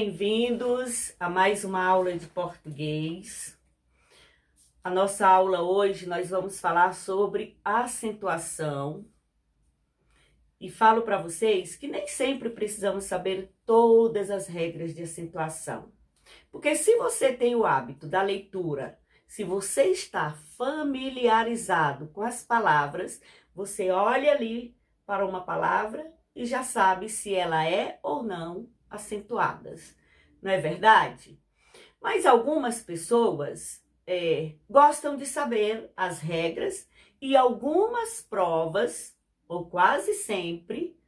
bem-vindos a mais uma aula de português. A nossa aula hoje nós vamos falar sobre acentuação. E falo para vocês que nem sempre precisamos saber todas as regras de acentuação. Porque se você tem o hábito da leitura, se você está familiarizado com as palavras, você olha ali para uma palavra e já sabe se ela é ou não acentuadas. Não é verdade? Mas algumas pessoas gostam de saber as regras e algumas provas, ou quase sempre,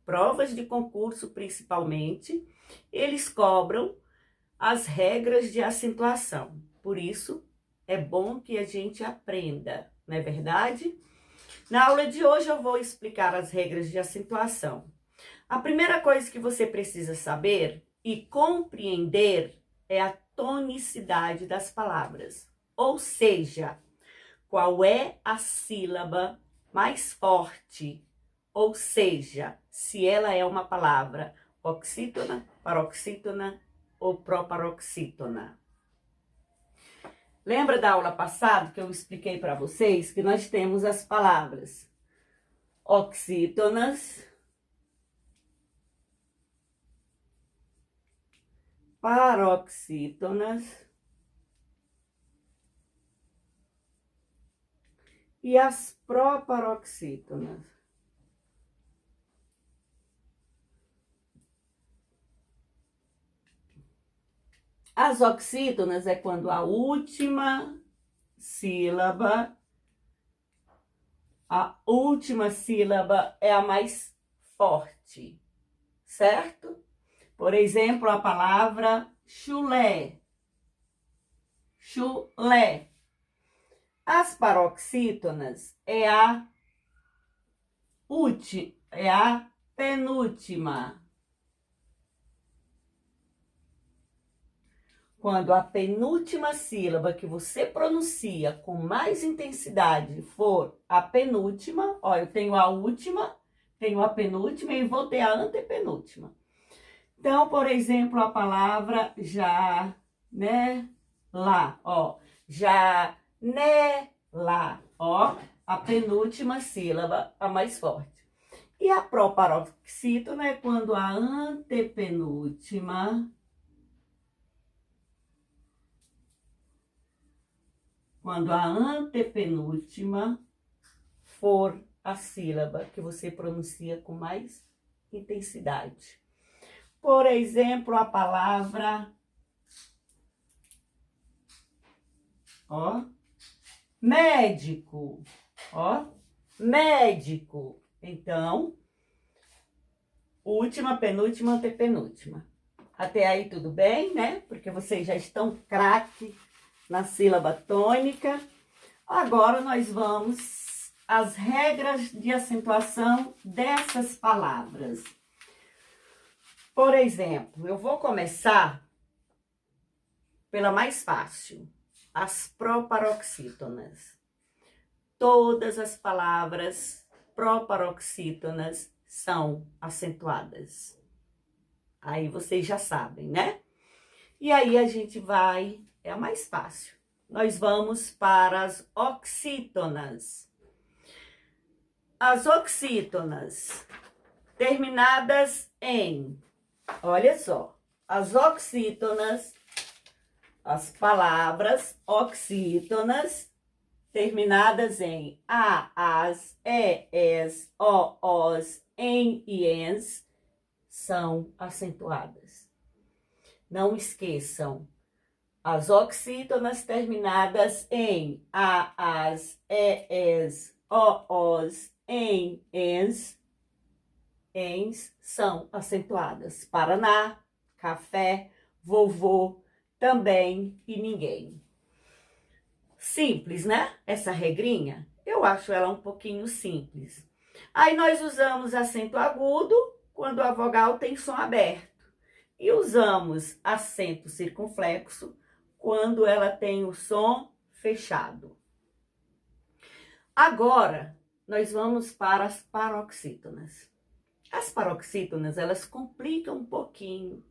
provas de concurso principalmente, eles cobram as regras de acentuação. Por isso, é bom que a gente aprenda, não é verdade? Na aula de hoje eu vou explicar as regras de acentuação. A primeira coisa que você precisa saber e compreender é a tonicidade das palavras. Ou seja, qual é a sílaba mais forte? Ou seja, se ela é uma palavra oxítona, paroxítona ou proparoxítona. Lembra da aula passada que eu expliquei para vocês que nós temos as palavras oxítonas, paroxítonas e as proparoxítonas. As oxítonas é quando a última sílaba é a mais forte, certo? Por exemplo, a palavra chulé. Chulé. As paroxítonas é a penúltima. Quando a penúltima sílaba que você pronuncia com mais intensidade for a penúltima, ó, eu tenho a última, tenho a penúltima e vou ter a antepenúltima. Então, por exemplo, a palavra janela, ó, janela, ó, a penúltima sílaba, a mais forte. E a proparoxítona é quando a antepenúltima, for a sílaba que você pronuncia com mais intensidade. Por exemplo, a palavra, ó, médico, ó, médico. Então, última, penúltima, antepenúltima. Até aí tudo bem, né? Porque vocês já estão craque na sílaba tônica. Agora nós vamos às regras de acentuação dessas palavras. Por exemplo, eu vou começar pela mais fácil, as proparoxítonas. Todas as palavras proparoxítonas são acentuadas. Aí vocês já sabem, né? E aí a gente vai, é a mais fácil. Nós vamos para as oxítonas. As oxítonas terminadas em, olha só, as oxítonas, as palavras oxítonas terminadas em a, as, es, os, em e ens são acentuadas. Não esqueçam, as oxítonas terminadas em a, as, es, os, em, ens são acentuadas. Paraná, café, vovô, também e ninguém. Simples, né? Essa regrinha, eu acho ela um pouquinho simples. Aí nós usamos acento agudo quando a vogal tem som aberto. E usamos acento circunflexo quando ela tem o som fechado. Agora, nós vamos para as paroxítonas. As paroxítonas, elas complicam um pouquinho.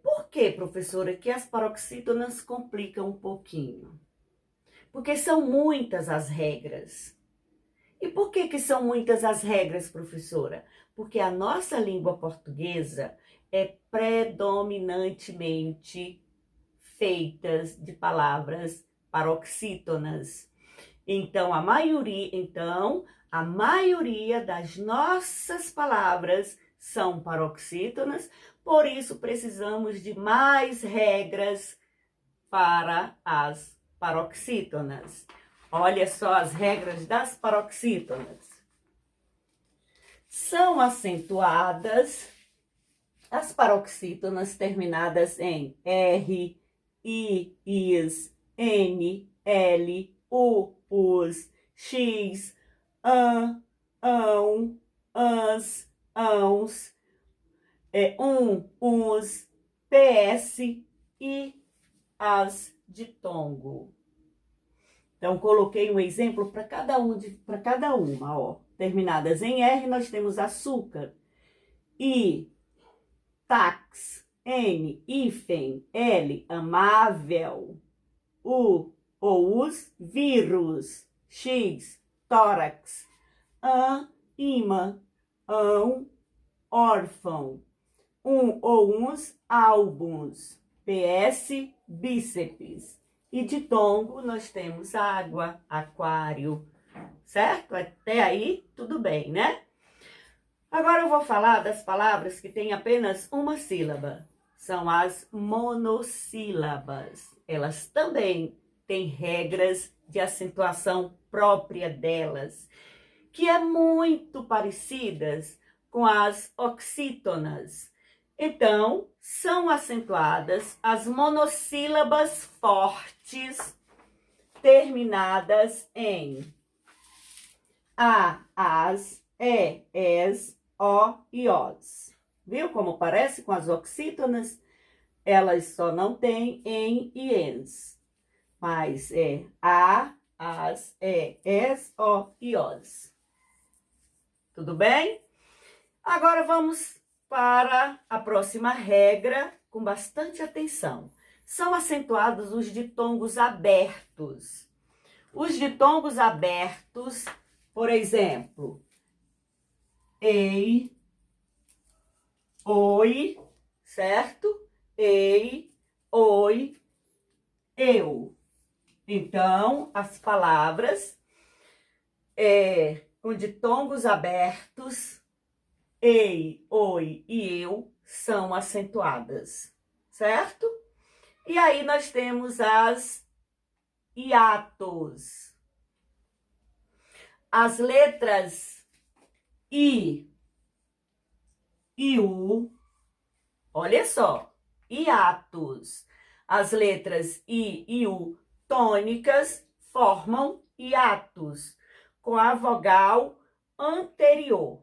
Por que, professora, que as paroxítonas complicam um pouquinho? Porque são muitas as regras. E por que são muitas as regras, professora? Porque a nossa língua portuguesa é predominantemente feita de palavras paroxítonas. Então, a maioria das nossas palavras são paroxítonas, por isso precisamos de mais regras para as paroxítonas. Olha só as regras das paroxítonas. São acentuadas as paroxítonas terminadas em R, I, IS, N, L, U, US, X, AN, ão, ans, ãos, uns, PS e as ditongo. Então, coloquei um exemplo para cada uma, ó. Terminadas em R, nós temos açúcar. I, táx. N, hífen. L, amável. U, ous, vírus. X, tórax. An, imã. Ão, órfão. Ou uns, álbuns. PS, bíceps. E ditongo nós temos água, aquário, certo? Até aí, tudo bem, né? Agora eu vou falar das palavras que têm apenas uma sílaba. São as monossílabas. Elas também têm regras de acentuação própria delas, que é muito parecidas com as oxítonas. Então, são acentuadas as monossílabas fortes terminadas em A, as, es, o e os. Viu como parece com as oxítonas? Elas só não têm em e ens. Mas é A, as, es, o e os. Tudo bem? Agora vamos para a próxima regra, com bastante atenção. São acentuados os ditongos abertos. Os ditongos abertos, por exemplo, ei, oi, certo? Ei, oi, eu. Então, as palavras com ditongos abertos, ei, oi e eu, são acentuadas, certo? E aí nós temos as hiatos. As letras I e U, olha só, hiatos. As letras I e U tônicas formam hiatos com a vogal anterior.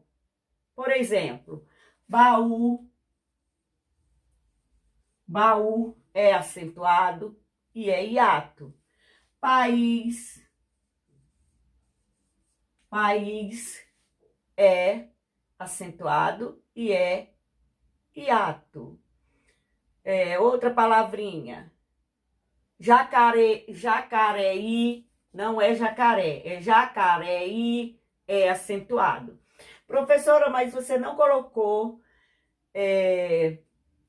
Por exemplo, baú. Baú é acentuado e é hiato. País. País é acentuado e é hiato. Outra palavrinha. Jacareí não é jacaré, é jacareí, é acentuado. Professora, mas você não colocou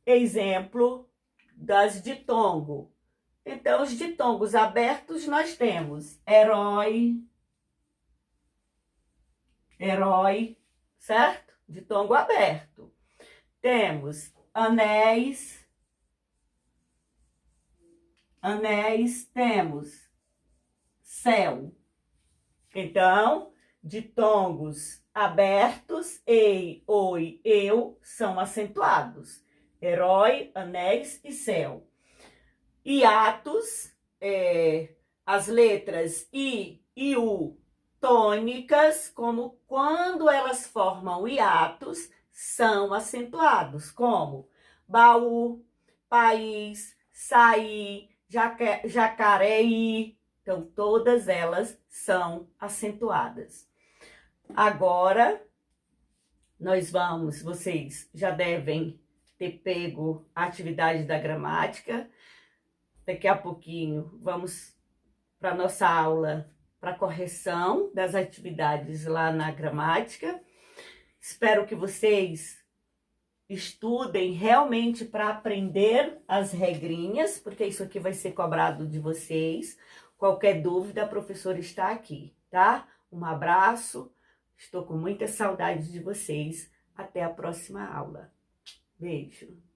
exemplo das ditongo. Então, os ditongos abertos nós temos herói, certo? Ditongo aberto. Temos anéis, temos céu. Então, ditongos abertos, ei, oi, eu, são acentuados. Herói, anéis e céu. Hiatos, as letras I e U tônicas, como quando elas formam hiatos, são acentuados, como baú, país, sair, jacareí. Então, todas elas são acentuadas. Agora, vocês já devem ter pego a atividade da gramática. Daqui a pouquinho vamos para a nossa aula para correção das atividades lá na gramática. Espero que vocês estudem realmente para aprender as regrinhas, porque isso aqui vai ser cobrado de vocês. Qualquer dúvida, a professora está aqui, tá? Um abraço, estou com muita saudade de vocês. Até a próxima aula. Beijo!